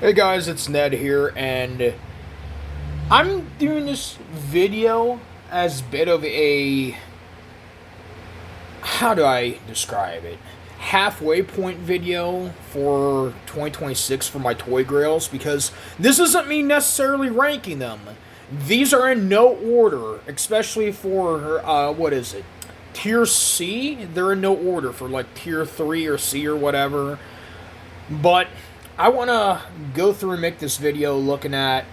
Hey guys, it's Ned here, and I'm doing this video as a bit of a, how do I describe it? Halfway point video for 2026 for my toy grails, because this isn't me necessarily ranking them. These are in no order, especially for, what is it? Tier C? They're in no order for like tier 3 or C or whatever. But I want to go through and make this video looking at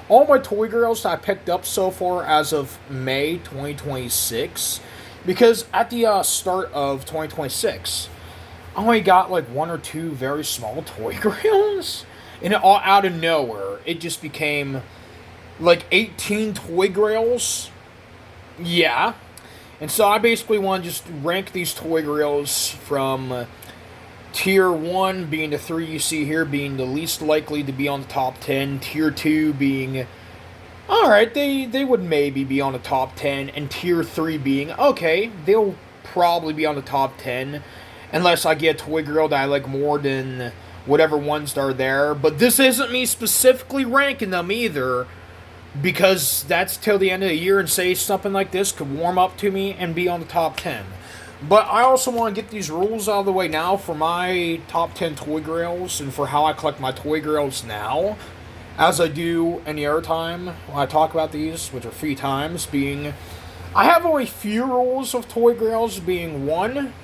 all my toy girls that I picked up so far as of May 2026. Because at the start of 2026, I only got like one or two very small toy grails. And all out of nowhere, it just became like 18 toy grails. Yeah. And so I basically want to just rank these toy grails from Tier 1 being the 3 you see here, being the least likely to be on the top 10. Tier 2 being, alright, they would maybe be on the top 10. And Tier 3 being, okay, they'll probably be on the top 10. Unless I get a toy girl that I like more than whatever ones that are there. But this isn't me specifically ranking them either, because that's till the end of the year, and say something like this could warm up to me and be on the top 10. But I also want to get these rules out of the way now for my top 10 toy grails and for how I collect my toy grails now, as I do any other time when I talk about these, which are 3 times, being I have only few rules of toy grails, being one,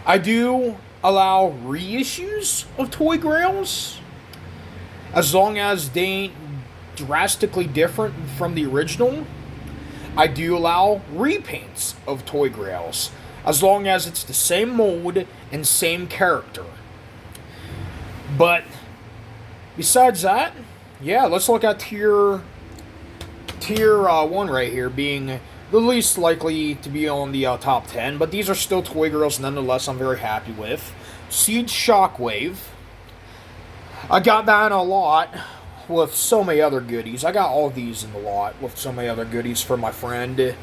I do allow reissues of toy grails as long as they ain't drastically different from the original. I do allow repaints of toy grails as long as it's the same mold and same character. But besides that, yeah, let's look at tier 1 right here, being the least likely to be on the top 10, but these are still toy grails nonetheless. I'm very happy with Siege Shockwave. I got that in a lot with so many other goodies. I got all these in the lot with so many other goodies for my friend.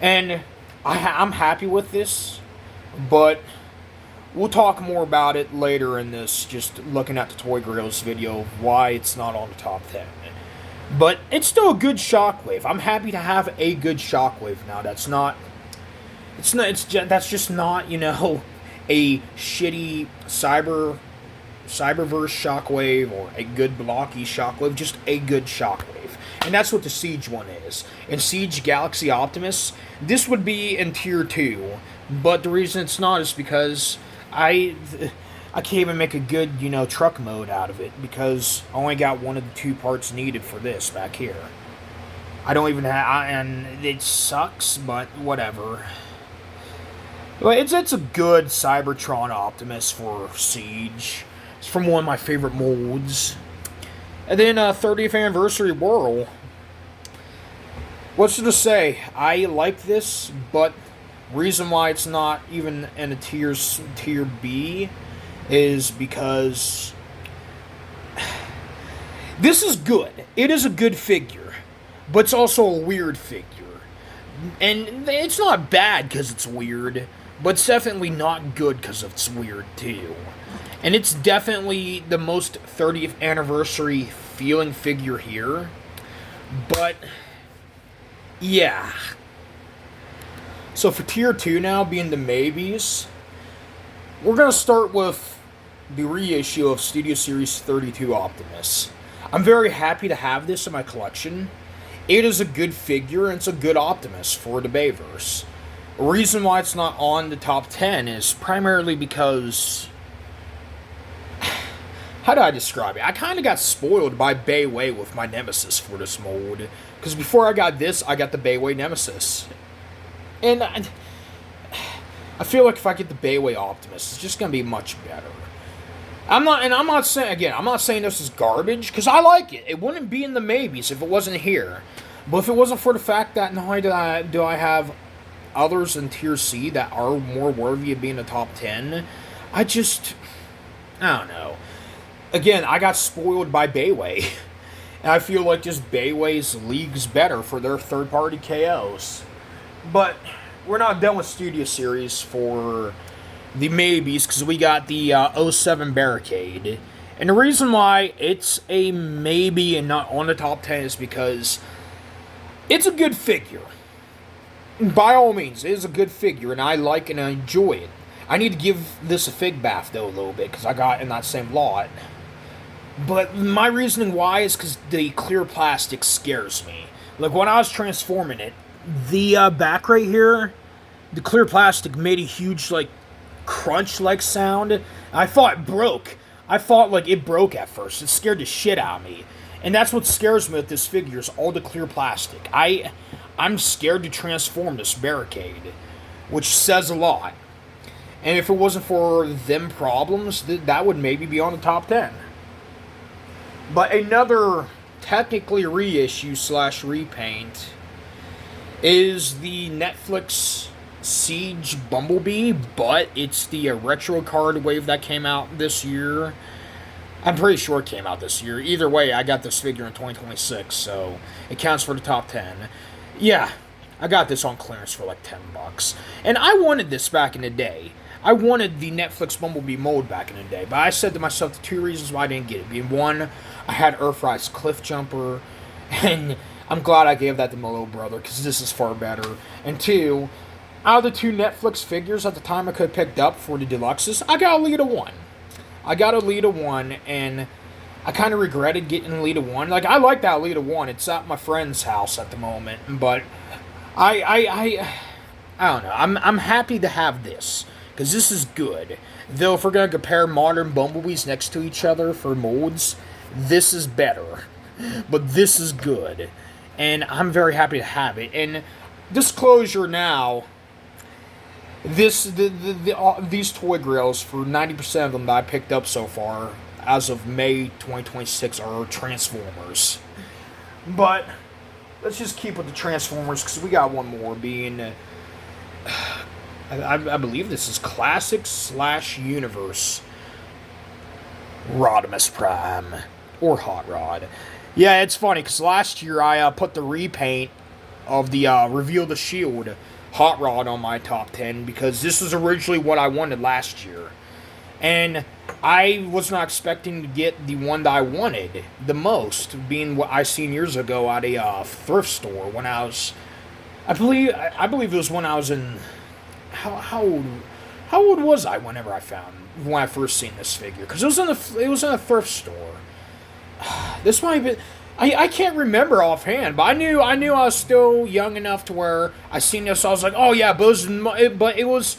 And I'm happy with this, but we'll talk more about it later in this, just looking at the Toy Grails video, of why it's not on the top 10. But it's still a good Shockwave. I'm happy to have a good Shockwave now. That's just not, a shitty Cyberverse Shockwave or a good blocky Shockwave, just a good Shockwave. And that's what the Siege one is. In Siege Galaxy Optimus, this would be in Tier 2, but the reason it's not is because I can't even make a good, truck mode out of it, because I only got one of the 2 parts needed for this back here. I don't even have, and it sucks, but whatever. But it's a good Cybertron Optimus for Siege. It's from one of my favorite molds. And then 30th Anniversary Whirl. What's to say? I like this, but reason why it's not even in a tier B is because this is good. It is a good figure, but it's also a weird figure. And it's not bad because it's weird, but it's definitely not good because it's weird too. And it's definitely the most 30th anniversary feeling figure here. But, yeah. So for Tier 2 now, being the maybes, we're going to start with the reissue of Studio Series 32 Optimus. I'm very happy to have this in my collection. It is a good figure, and it's a good Optimus for the Bayverse. The reason why it's not on the top 10 is primarily because, how do I describe it? I kind of got spoiled by Bayway with my Nemesis for this mold. Because before I got this, I got the Bayway Nemesis. And I feel like if I get the Bayway Optimus, it's just going to be much better. I'm not saying this is garbage, because I like it. It wouldn't be in the maybes if it wasn't here. But if it wasn't for the fact that not only do I have others in Tier C that are more worthy of being in the top 10, I don't know. Again, I got spoiled by Bayway. And I feel like just Bayway's league's better for their third-party KOs. But we're not done with Studio Series for the maybes, because we got the 07 Barricade. And the reason why it's a maybe and not on the top 10 is because it's a good figure. By all means, it is a good figure, and I like and I enjoy it. I need to give this a fig bath, though, a little bit, because I got in that same lot. But my reasoning why is because the clear plastic scares me. Like, when I was transforming it, the back right here, the clear plastic made a huge, like, crunch-like sound. I thought it broke. I thought, like, it broke at first. It scared the shit out of me. And that's what scares me with this figure, is all the clear plastic. I'm scared to transform this barricade, which says a lot. And if it wasn't for them problems, that would maybe be on the top 10. But another technically reissue / repaint is the Netflix Siege Bumblebee, but it's the retro card wave that came out this year. I'm pretty sure it came out this year. Either way, I got this figure in 2026, so it counts for the top 10. Yeah, I got this on clearance for like $10. And I wanted this back in the day. I wanted the Netflix Bumblebee mold back in the day, but I said to myself the two reasons why I didn't get it. Being one, I had Earthrise Cliff Jumper, and I'm glad I gave that to my little brother, because this is far better. And two, out of the two Netflix figures at the time I could have picked up for the deluxes, I got Alita 1. I got Alita 1, and I kind of regretted getting Alita 1. Like, I like that Alita 1. It's at my friend's house at the moment, but I don't know. I'm happy to have this, because this is good. Though, if we're going to compare modern Bumblebees next to each other for molds, this is better. But this is good. And I'm very happy to have it. And disclosure now, these toy grails, for 90% of them that I picked up so far, as of May 2026, are Transformers. But let's just keep with the Transformers, because we got one more, being I believe this is Classic / Universe Rodimus Prime, or Hot Rod. Yeah, it's funny, because last year I put the repaint of the Reveal the Shield Hot Rod on my top 10, because this was originally what I wanted last year. And I was not expecting to get the one that I wanted the most, being what I seen years ago at a thrift store when I was, I believe it was when I was in, how old was I when I first seen this figure? Because it was in a thrift store. This might be, I can't remember offhand, but I knew I was still young enough to where I seen this, so I was like, oh yeah, but it was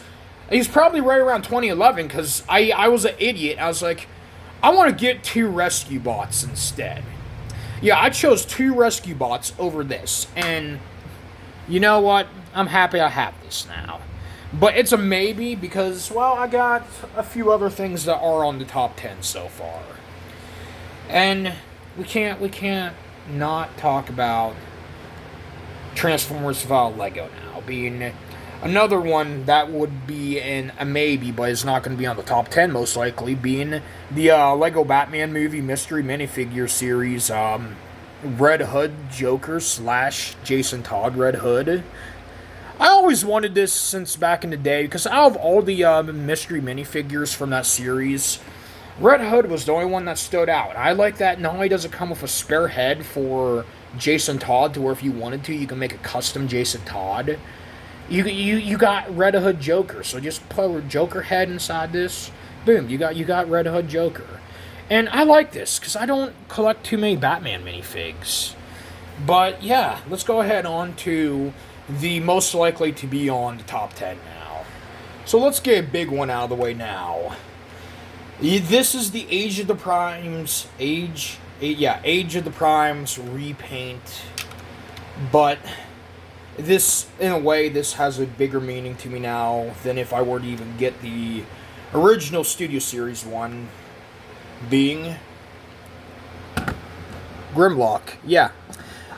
probably right around 2011, because I was an idiot. I was like, I want to get 2 rescue bots instead. Yeah, I chose 2 rescue bots over this, and you know what? I'm happy I have this now. But it's a maybe, because, well, I got a few other things that are on the top 10 so far. And we can't not talk about Transformers without Lego now, being another one that would be a maybe, but is not going to be on the top 10 most likely, being the Lego Batman movie mystery minifigure series, Red Hood Joker / Jason Todd Red Hood. I always wanted this since back in the day, because out of all the mystery minifigures from that series, Red Hood was the only one that stood out. I like that not only does it come with a spare head for Jason Todd, to where if you wanted to, you can make a custom Jason Todd. You got Red Hood Joker, so just put a Joker head inside this. Boom, you got Red Hood Joker. And I like this, because I don't collect too many Batman minifigs. But yeah, let's go ahead on to the most likely to be on the top 10 now. So let's get a big one out of the way now. This is the Age of the Primes repaint, but this, in a way, this has a bigger meaning to me now than if I were to even get the original Studio Series one, being Grimlock. Yeah,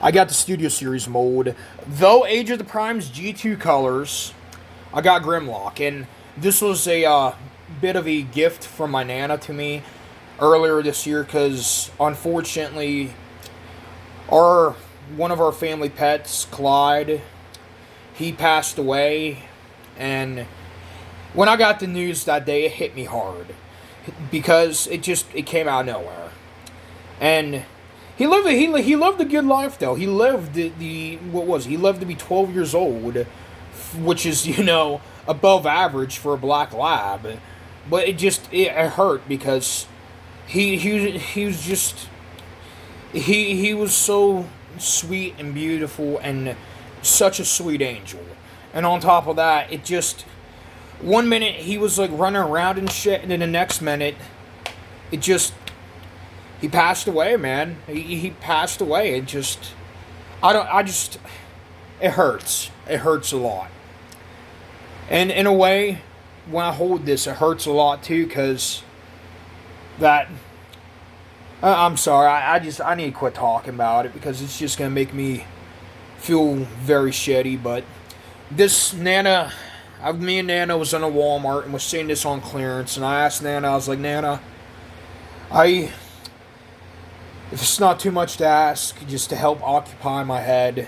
I got the Studio Series mold. Though Age of the Primes G2 colors, I got Grimlock, and this was a bit of a gift from my Nana to me earlier this year, because unfortunately one of our family pets, Clyde, he passed away, and when I got the news that day, it hit me hard. because it came out of nowhere. And he lived a good life though. He lived he lived to be 12 years old, which is, above average for a black lab. But it hurt because he was just he was so sweet and beautiful and such a sweet angel. And on top of that, it just, one minute he was like running around and shit, and then the next minute he passed away, man. He passed away. It hurts. It hurts a lot. And in a way, when I hold this, it hurts a lot too, because I'm sorry, I need to quit talking about it, because it's just going to make me feel very shitty. But this Nana, me and Nana was in a Walmart and was seeing this on clearance, and I asked Nana, I was like, Nana, if it's not too much to ask, just to help occupy my head,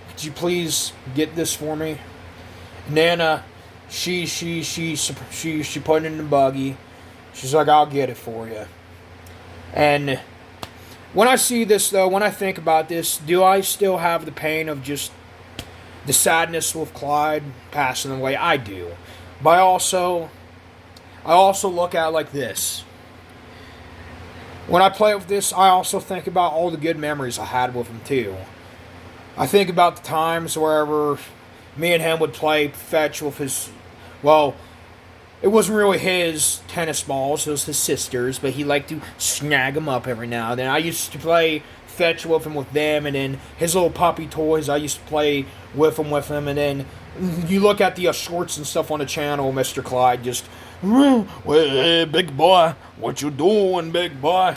could you please get this for me? Nana, she put it in the buggy. She's like, I'll get it for you. And when I see this, though, when I think about this, do I still have the pain of just the sadness with Clyde passing away? I do. But I also look at it like this. When I play with this, I also think about all the good memories I had with him, too. I think about the times wherever me and him would play fetch with his, well, it wasn't really his tennis balls, it was his sister's, but he liked to snag them up every now and then. I used to play fetch with him with them, and then his little puppy toys, I used to play with him, and then you look at the shorts and stuff on the channel, Mr. Clyde just, well, hey, big boy, what you doing, big boy?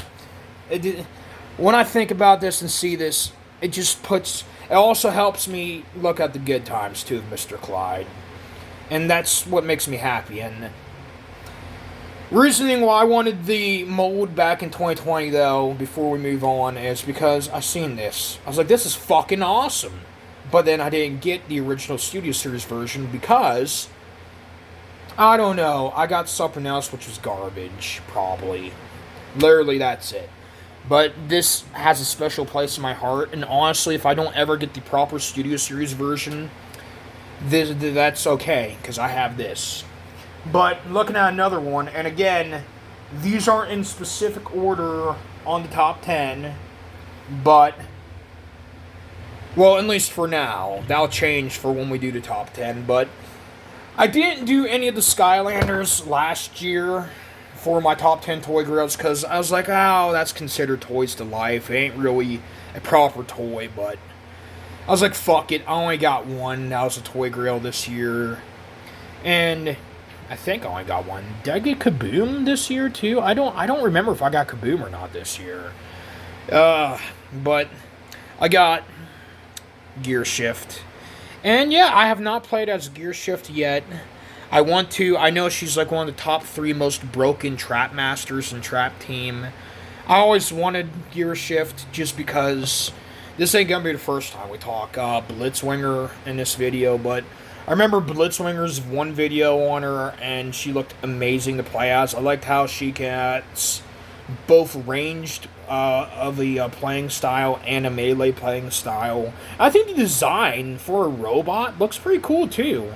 When I think about this and see this, it also helps me look at the good times, too, of Mr. Clyde. And that's what makes me happy. And reasoning why I wanted the mold back in 2020, though, before we move on, is because I seen this. I was like, this is fucking awesome. But then I didn't get the original Studio Series version because, I don't know, I got something else which was garbage, probably. Literally, that's it. But this has a special place in my heart, and honestly, if I don't ever get the proper Studio Series version, that's okay, because I have this. But looking at another one, and again, these aren't in specific order on the top 10, but, well, at least for now. That'll change for when we do the top 10, but I didn't do any of the Skylanders last year for my top 10 toy grails, because I was like, oh, that's considered toys to life. It ain't really a proper toy, but I was like, fuck it, I only got one. That was a toy grail this year. And I think I only got one. Did I get Kaboom this year, too? I don't remember if I got Kaboom or not this year. But I got Gear Shift. And yeah, I have not played as Gear Shift yet. I want to. I know she's like one of the top 3 most broken trap masters in Trap Team. I always wanted Gear Shift just because this ain't gonna be the first time we talk Blitzwinger in this video, but I remember Blitzwinger's one video on her, and she looked amazing to play as. I liked how she gets both ranged of the playing style and a melee playing style. I think the design for a robot looks pretty cool too.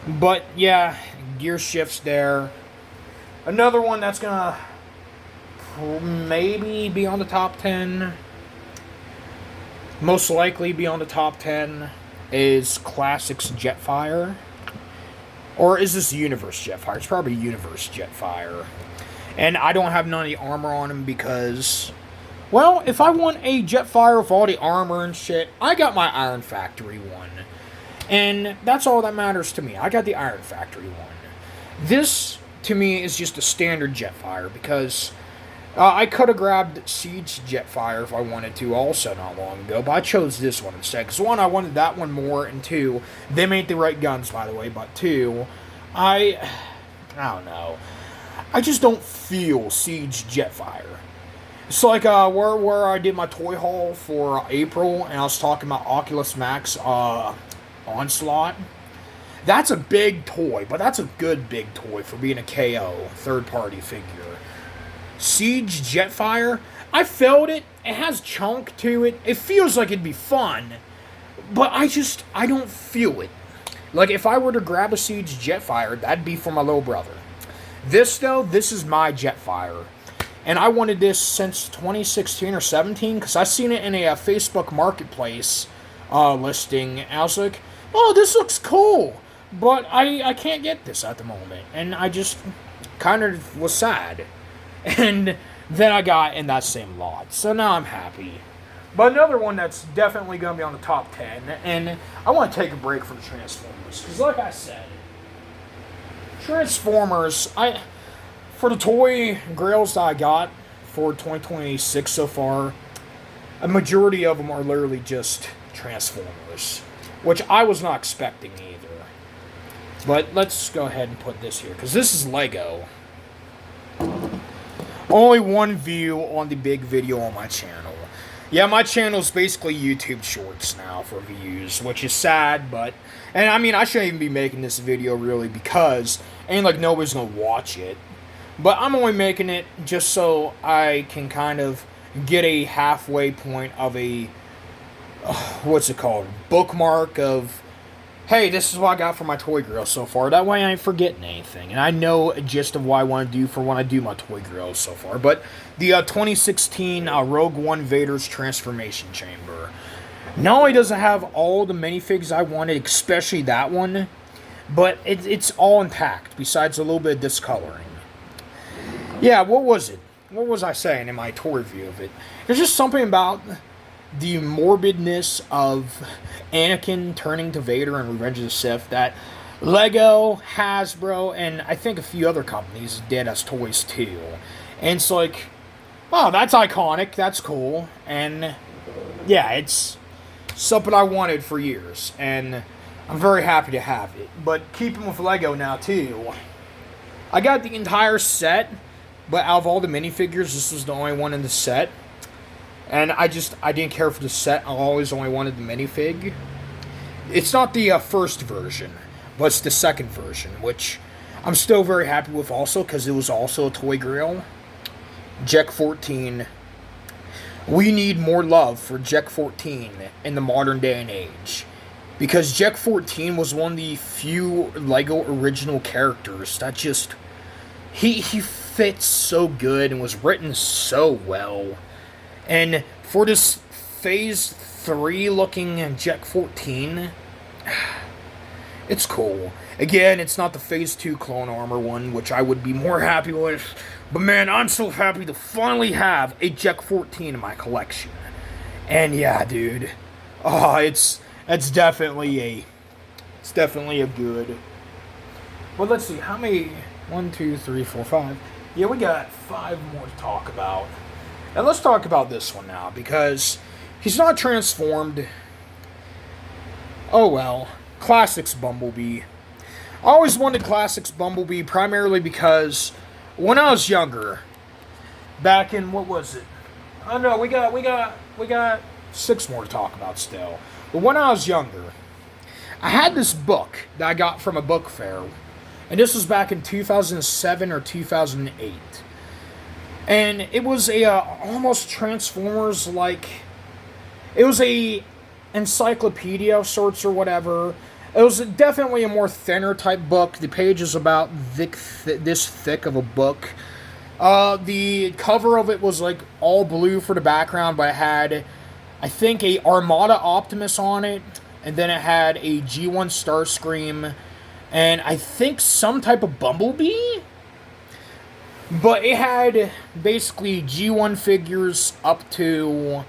But yeah, Gear Shift's there. Another one that's gonna maybe be on the top 10, most likely be on the top 10, is Classics Jetfire. Or is this Universe Jetfire? It's probably Universe Jetfire. And I don't have none of the armor on him because, well, if I want a Jetfire with all the armor and shit, I got my Iron Factory one. And that's all that matters to me. I got the Iron Factory one. This, to me, is just a standard Jetfire because I could have grabbed Siege Jetfire if I wanted to also not long ago, but I chose this one instead. Because one, I wanted that one more, and two, them ain't the right guns, by the way, but two, I don't know. I just don't feel Siege Jetfire. It's like where I did my toy haul for April, and I was talking about Oculus Max Onslaught. That's a big toy, but that's a good big toy for being a KO, third-party figure. Siege Jetfire, I felt it. It has chunk to it. It feels like it'd be fun, but I don't feel it. Like, if I were to grab a Siege Jetfire, that'd be for my little brother. This, though, this is my Jetfire. And I wanted this since 2016 or 17, because I seen it in a Facebook Marketplace listing. I was like, oh, this looks cool. But I can't get this at the moment. And I just kind of was sad. And then I got in that same lot. So now I'm happy. But another one that's definitely going to be on the top 10. And I want to take a break from Transformers. Because like I said, Transformers, for the toy grails that I got for 2026 so far, a majority of them are literally just Transformers. Which I was not expecting either. But let's go ahead and put this here. Because this is Lego. Only one view on the big video on my channel. Yeah, my channel is basically YouTube Shorts now for views, which is sad, but... And, I mean, I shouldn't even be making this video, really, because ain't like nobody's gonna watch it. But I'm only making it just so I can kind of get a halfway point of a... what's it called? Bookmark of... Hey, this is what I got for my toy grill so far. That way I ain't forgetting anything. And I know a gist of what I want to do for when I do my toy grill so far. But the 2016 Rogue One Vader's Transformation Chamber. Not only does it have all the minifigs I wanted, especially that one, but it's all intact, besides a little bit of discoloring. Yeah, what was it? What was I saying in my toy review of it? There's just something about the morbidness of Anakin turning to Vader in Revenge of the Sith that Lego, Hasbro, and I think a few other companies did as toys too. And it's like, oh, that's iconic, that's cool, and yeah, it's something I wanted for years, and I'm very happy to have it. But keeping with Lego now too, I got the entire set, but out of all the minifigures, this was the only one in the set. And I didn't care for the set. I always only wanted the minifig. It's not the first version, but it's the second version, which I'm still very happy with also, because it was also a toy grill. Jek 14. We need more love for Jek 14 in the modern day and age. Because Jek 14 was one of the few Lego original characters that just... He fits so good and was written so well. And for this Phase 3 looking Jek 14, it's cool. Again, it's not the Phase 2 Clone Armor one, which I would be more happy with. But man, I'm so happy to finally have a Jek 14 in my collection. And yeah, dude. Oh, it's definitely a good. Well, let's see, how many? 1, 2, 3, 4, 5. Yeah, we got 5 more to talk about. And let's talk about this one now, because he's not transformed. Oh well. Classics Bumblebee. I always wanted Classics Bumblebee primarily because when I was younger, back in, what was it? Oh no, we got 6 more to talk about still. But when I was younger, I had this book that I got from a book fair. And this was back in 2007 or 2008. And it was a almost Transformers like. It was a encyclopedia of sorts or whatever. It was definitely a more thinner type book. The page is about this thick of a book. The cover of it was like all blue for the background, but it had, I think, a Armada Optimus on it, and then it had a G1 Starscream, and I think some type of Bumblebee. But it had basically G1 figures up to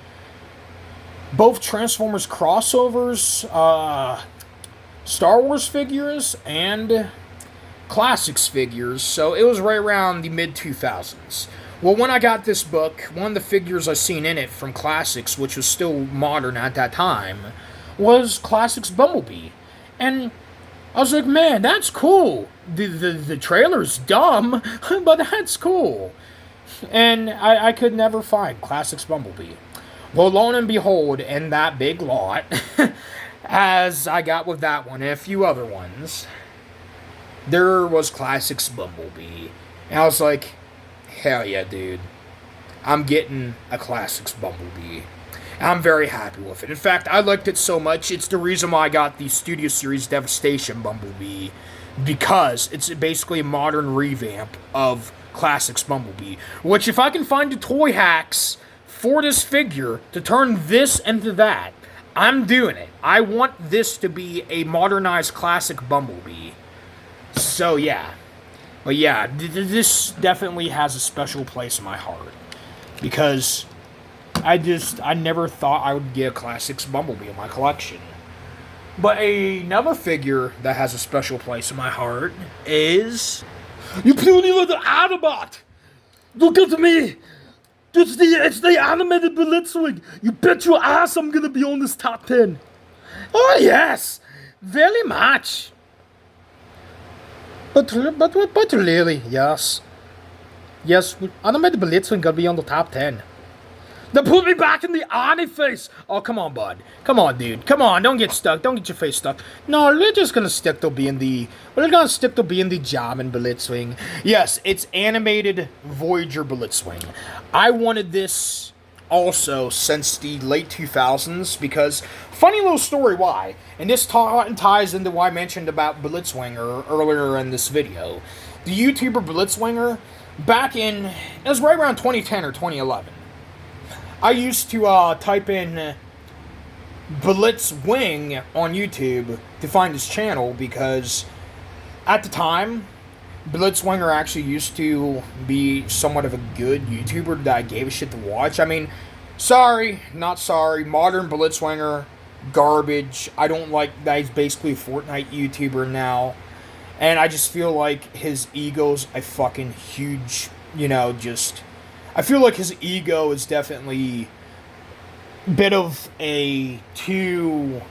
both Transformers crossovers, Star Wars figures, and Classics figures. So it was right around the mid-2000s. Well, when I got this book, one of the figures I seen in it from Classics, which was still modern at that time, was Classics Bumblebee. And I was like, man, that's cool. The trailer's dumb, but that's cool. And I could never find Classics Bumblebee. Well, lo and behold, in that big lot, as I got with that one and a few other ones, there was Classics Bumblebee. And I was like, hell yeah, dude. I'm getting a Classics Bumblebee. And I'm very happy with it. In fact, I liked it so much, it's the reason why I got the Studio Series Devastation Bumblebee. Because it's basically a modern revamp of Classics Bumblebee. Which, if I can find the toy hacks for this figure to turn this into that, I'm doing it. I want this to be a modernized Classic Bumblebee. So, yeah. But yeah, this definitely has a special place in my heart. Because I never thought I would get a Classics Bumblebee in my collection. But another figure that has a special place in my heart is... You puny little Autobot! Look at me! It's the animated Blitzwing! You bet your ass I'm gonna be on this top 10! Oh yes! Very much! But really, yes. Yes, animated Blitzwing gonna be on the top 10. Then put me back in the Arnie face! Oh, come on, bud. Come on, dude. Come on, don't get stuck. Don't get your face stuck. No, we're just gonna stick to being the... We're gonna stick to being the Jamin Blitzwing. Yes, it's animated Voyager Blitzwing. I wanted this also since the late 2000s because... Funny little story why. And this ties into what I mentioned about Blitzwinger earlier in this video. The YouTuber Blitzwinger, back in... It was right around 2010 or 2011. I used to type in Blitzwing on YouTube to find his channel because at the time, Blitzwinger actually used to be somewhat of a good YouTuber that I gave a shit to watch. I mean, sorry, not sorry, modern Blitzwinger, garbage. I don't like that he's basically a Fortnite YouTuber now. And I just feel like his ego's a fucking huge, just... I feel like his ego is definitely a bit of a too...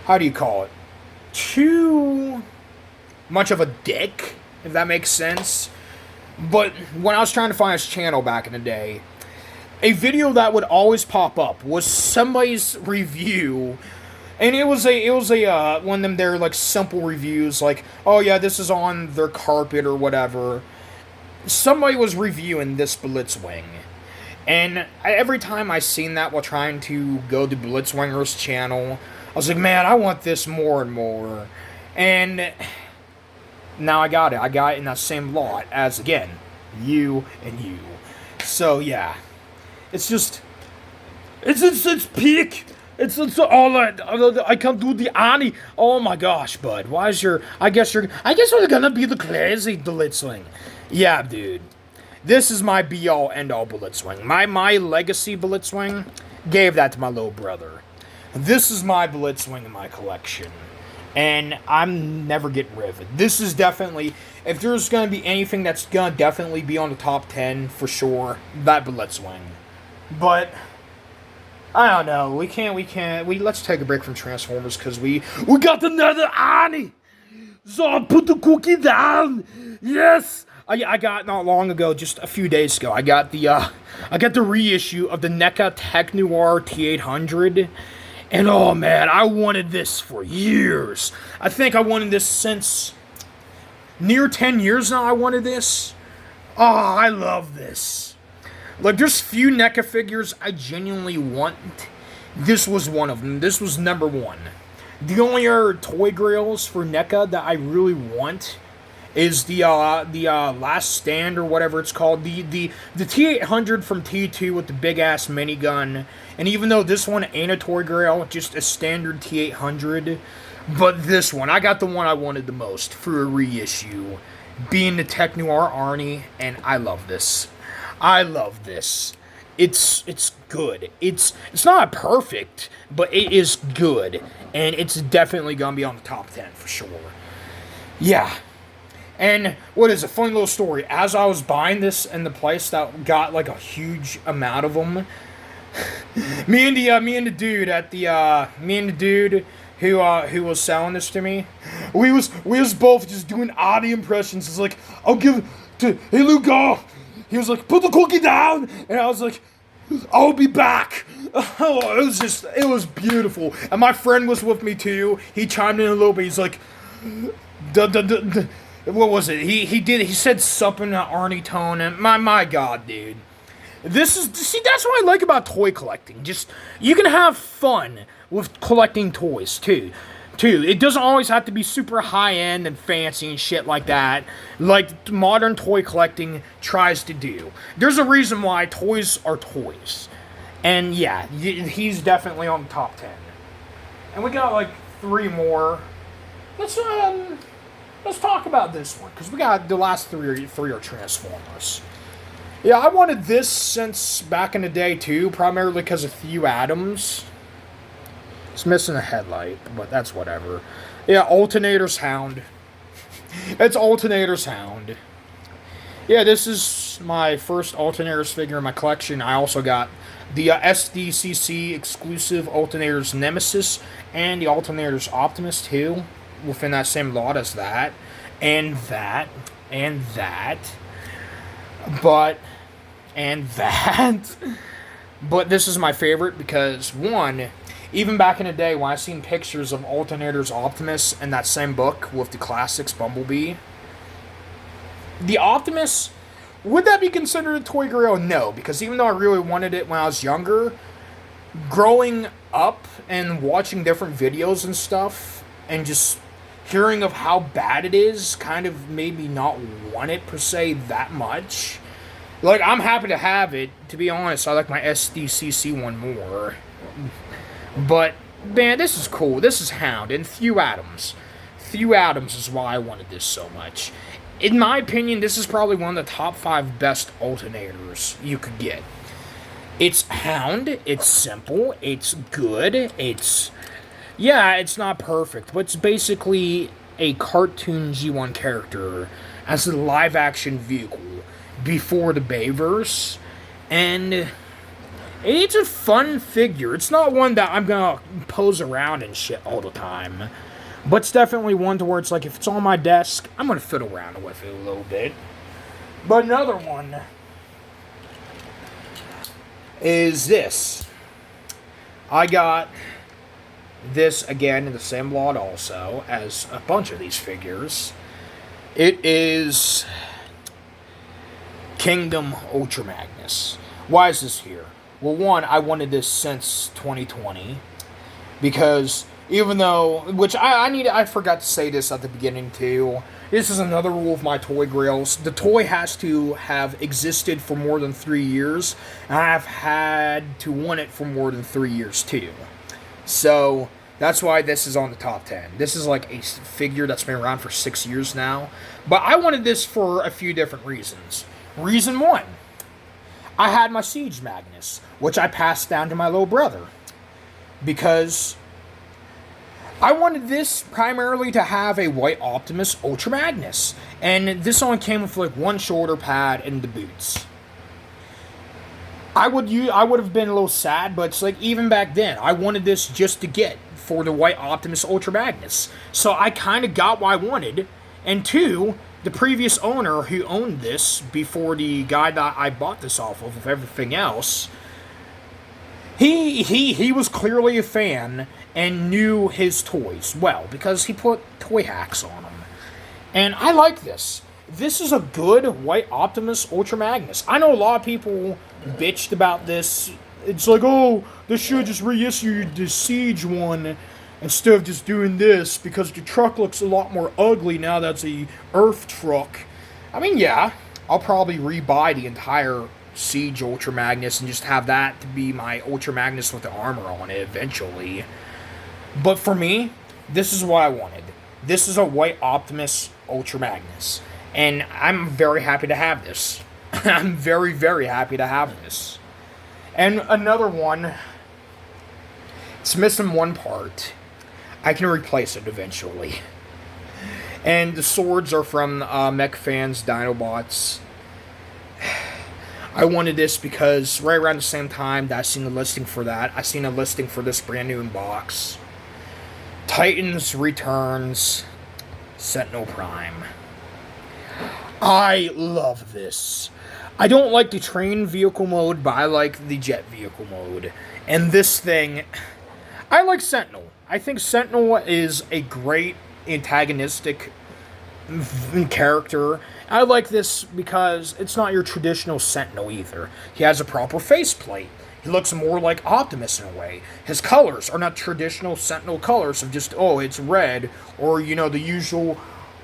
How do you call it? Too much of a dick, if that makes sense. But when I was trying to find his channel back in the day, a video that would always pop up was somebody's review. And it was one of them there, like, simple reviews, like, oh yeah, this is on their carpet or whatever. Somebody was reviewing this Blitzwing, and every time I seen that while trying to go to Blitzwinger's channel, I was like, man, I want this more and more, and now I got it. I got it in that same lot as, again, you and you. So, yeah, it's just, it's peak. It's all I can't do the Arnie. Oh my gosh, bud. Why is I guess you're gonna be the crazy Blitzwing. Yeah, dude. This is my be-all, end-all Blitzwing. My legacy Blitzwing, gave that to my little brother. This is my Blitzwing in my collection. And I'm never getting rid of it. This is definitely... If there's going to be anything that's going to definitely be on the top 10, for sure, that Blitzwing. But... I don't know. Let's take a break from Transformers, because we got another Arnie! So put the cookie down! Yes! I got not long ago, just a few days ago, I got the reissue of the NECA Tech Noir T800, and oh man, I wanted this for years. I think I wanted this since near 10 years now. I wanted this. Oh, I love this. Like, there's few NECA figures I genuinely want. This was one of them. This was number one. The only other toy grails for NECA that I really want is the Last Stand, or whatever it's called. The T800 from T2 with the big-ass minigun. And even though this one ain't a toy grail, just a standard T800, but this one, I got the one I wanted the most for a reissue, being the Tech Noir Arnie, and I love this. I love this. It's good. It's not perfect, but it is good, and it's definitely gonna be on the top 10 for sure. Yeah. And what is a funny little story? As I was buying this in the place that got like a huge amount of them, me and the dude who was selling this to me, we was both just doing odd impressions. It's like, I'll give it to, hey Luca. He was like, put the cookie down, and I was like, I'll be back. Oh, it was beautiful. And my friend was with me too. He chimed in a little bit. He's like, what was it? He said something in an Arnie tone, and my God, dude. That's what I like about toy collecting. Just, you can have fun with collecting toys, too. It doesn't always have to be super high-end and fancy and shit like that, like modern toy collecting tries to do. There's a reason why toys are toys. And yeah, he's definitely on the top 10. And we got like 3 more. Let's talk about this one, because we got the last three are Transformers. Yeah, I wanted this since back in the day, too, primarily because of Thew Adams. It's missing a headlight, but that's whatever. Yeah, Alternator's Hound. It's Alternator's Hound. Yeah, this is my first Alternators figure in my collection. I also got the SDCC exclusive Alternators Nemesis and the Alternators Optimus, too, within that same lot as that. And that. And that. But this is my favorite because, one, even back in the day when I seen pictures of Alternators Optimus in that same book with the classics Bumblebee, the Optimus, would that be considered a toy grail? No, because even though I really wanted it when I was younger, growing up and watching different videos and stuff, and just hearing of how bad it is kind of made me not want it per se that much. Like, I'm happy to have it. To be honest, I like my SDCC one more. But, man, this is cool. This is Hound and Thew Adams. Thew Adams is why I wanted this so much. In my opinion, this is probably one of the top 5 best alternators you could get. It's Hound. It's simple. It's good. It's not perfect, but it's basically a cartoon G1 character as a live-action vehicle before the Bayverse, and it's a fun figure. It's not one that I'm gonna pose around and shit all the time, but it's definitely one to where it's like, if it's on my desk, I'm gonna fiddle around with it a little bit. But another one is this. I got this again in the same lot also as a bunch of these figures. It is Kingdom Ultra Magnus. Why is this here? Well, one, I wanted this since 2020 because even though, which I forgot to say this at the beginning too. This is another rule of my toy grails. The toy has to have existed for more than 3 years, and I've had to want it for more than 3 years too. So that's why this is on the top 10. This is like a figure that's been around for 6 years now, but I wanted this for a few different reasons. Reason 1, I had my Siege Magnus, which I passed down to my little brother, because I wanted this primarily to have a white Optimus Ultra Magnus, and this only came with like one shoulder pad and the boots. I would have been a little sad, but it's like, even back then, I wanted this just to get for the white Optimus Ultra Magnus. So I kind of got what I wanted, and 2, the previous owner who owned this before the guy that I bought this off of with everything else, he was clearly a fan and knew his toys well because he put toy hacks on them. And I like this. This is a good white Optimus Ultra Magnus. I know a lot of people bitched about this. It's like, oh, they should just reissue the Siege one instead of just doing this because the truck looks a lot more ugly now that's a Earth truck. I mean, yeah, I'll probably rebuy the entire Siege Ultra Magnus and just have that to be my Ultra Magnus with the armor on it eventually. But for me, this is what I wanted. This is a white Optimus Ultra Magnus. And I'm very happy to have this. I'm very, very happy to have this. And another one, it's missing one part. I can replace it eventually. And the swords are from Mech Fans Dinobots. I wanted this because right around the same time that I seen the listing for that, I seen a listing for this brand new in box. Titans Returns Sentinel Prime. I love this. I don't like the train vehicle mode, but I like the jet vehicle mode. And this thing, I like Sentinel. I think Sentinel is a great antagonistic character. I like this because it's not your traditional Sentinel either. He has a proper faceplate. He looks more like Optimus in a way. His colors are not traditional Sentinel colors of just, oh, it's red, or, you know, the usual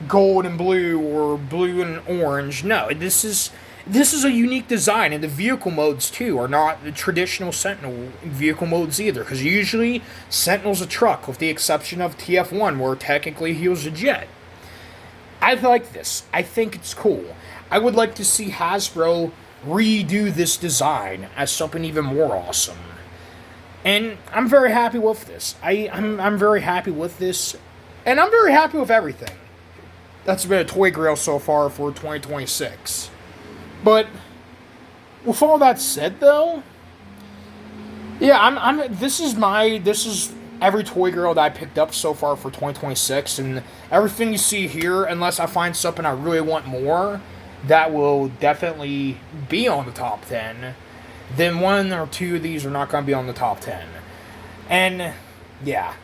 gold and blue, or blue and orange. No, this is a unique design, and the vehicle modes, too, are not the traditional Sentinel vehicle modes either, because usually Sentinel's a truck, with the exception of TF1, where technically he was a jet. I like this. I think it's cool. I would like to see Hasbro redo this design as something even more awesome. And I'm very happy with this. I'm very happy with this, and I'm very happy with everything that's been a Toy Grail so far for 2026. But with all that said, though, yeah, this is every Toy Grail that I picked up so far for 2026, and everything you see here, unless I find something I really want more, that will definitely be on the top 10, then one or two of these are not going to be on the top 10. And, yeah.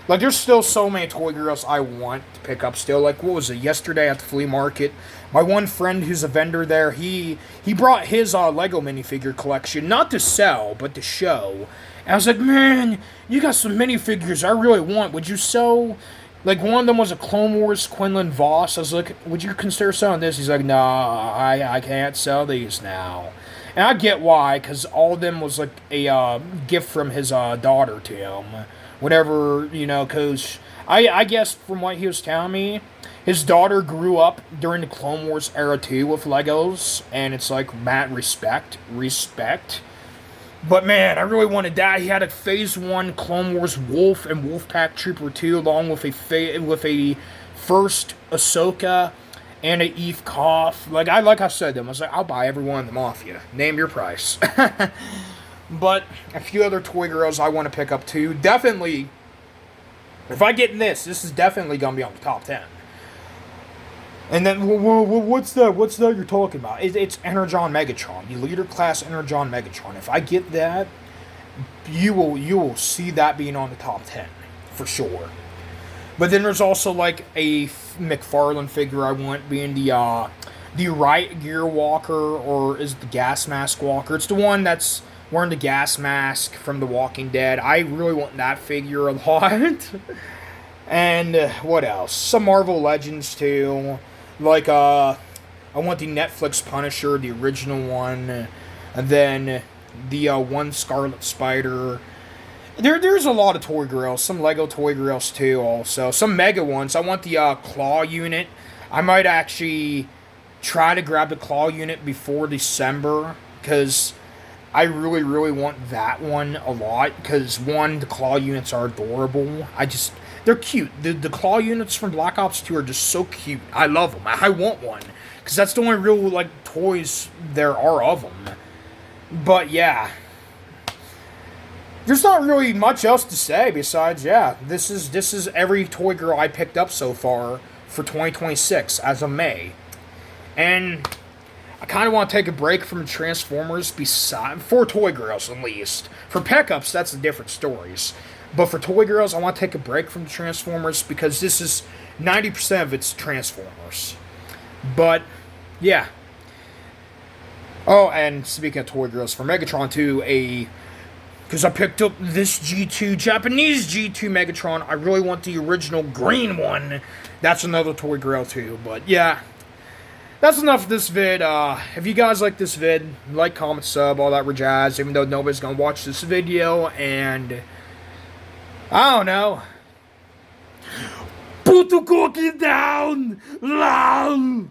Like, there's still so many Toy Grails I want to pick up still. Like, what was it, yesterday at the flea market? My one friend who's a vendor there, he brought his Lego minifigure collection, not to sell, but to show. And I was like, man, you got some minifigures I really want. Would you sell? Like, one of them was a Clone Wars Quinlan Voss. I was like, would you consider selling this? He's like, nah, I can't sell these now. And I get why, because all of them was like a gift from his daughter to him. Whatever, you know, because I guess from what he was telling me, his daughter grew up during the Clone Wars era too with Legos. And it's like, Matt, respect. But man, I really wanted that. He had a Phase 1 Clone Wars Wolf and Wolfpack Trooper 2, along with a first Ahsoka and a Eve Koff. Like I said to him, I was like, I'll buy every one of them off you. Name your price. But a few other Toy Grails I want to pick up too. Definitely, if I get this is definitely going to be on the top 10. And then, what's that? What's that you're talking about? It's Energon Megatron, the Leader Class Energon Megatron. If I get that, you will see that being on the top 10, for sure. But then there's also, like, a McFarlane figure I want, being the Riot Gear Walker, or is it the Gas Mask Walker? It's the one that's wearing the gas mask from The Walking Dead. I really want that figure a lot. And, what else? Some Marvel Legends, too. Like, I want the Netflix Punisher, the original one, and then the one Scarlet Spider. There's a lot of Toy Grails, some Lego Toy Grails too also, some mega ones. I want the Claw unit. I might actually try to grab the Claw unit before December, because I really, really want that one a lot, because one, the Claw units are adorable. They're cute. The Claw units from Black Ops 2 are just so cute. I love them. I want one, because that's the only real, like, toys there are of them. But, yeah. There's not really much else to say besides, yeah, this is every Toy Grail I picked up so far for 2026 as of May. And I kind of want to take a break from Transformers, for Toy Grails at least. For pickups, that's the different stories. But for Toy Grails, I want to take a break from the Transformers, because this is 90% of it's Transformers. But, yeah. Oh, and speaking of Toy Grails, for Megatron 2, because I picked up this G2, Japanese G2 Megatron. I really want the original green one. That's another Toy Grail too. But, yeah. That's enough of this vid. If you guys like this vid, like, comment, sub, all that jazz, even though nobody's going to watch this video, and I don't know. Put the cookie down! LOL!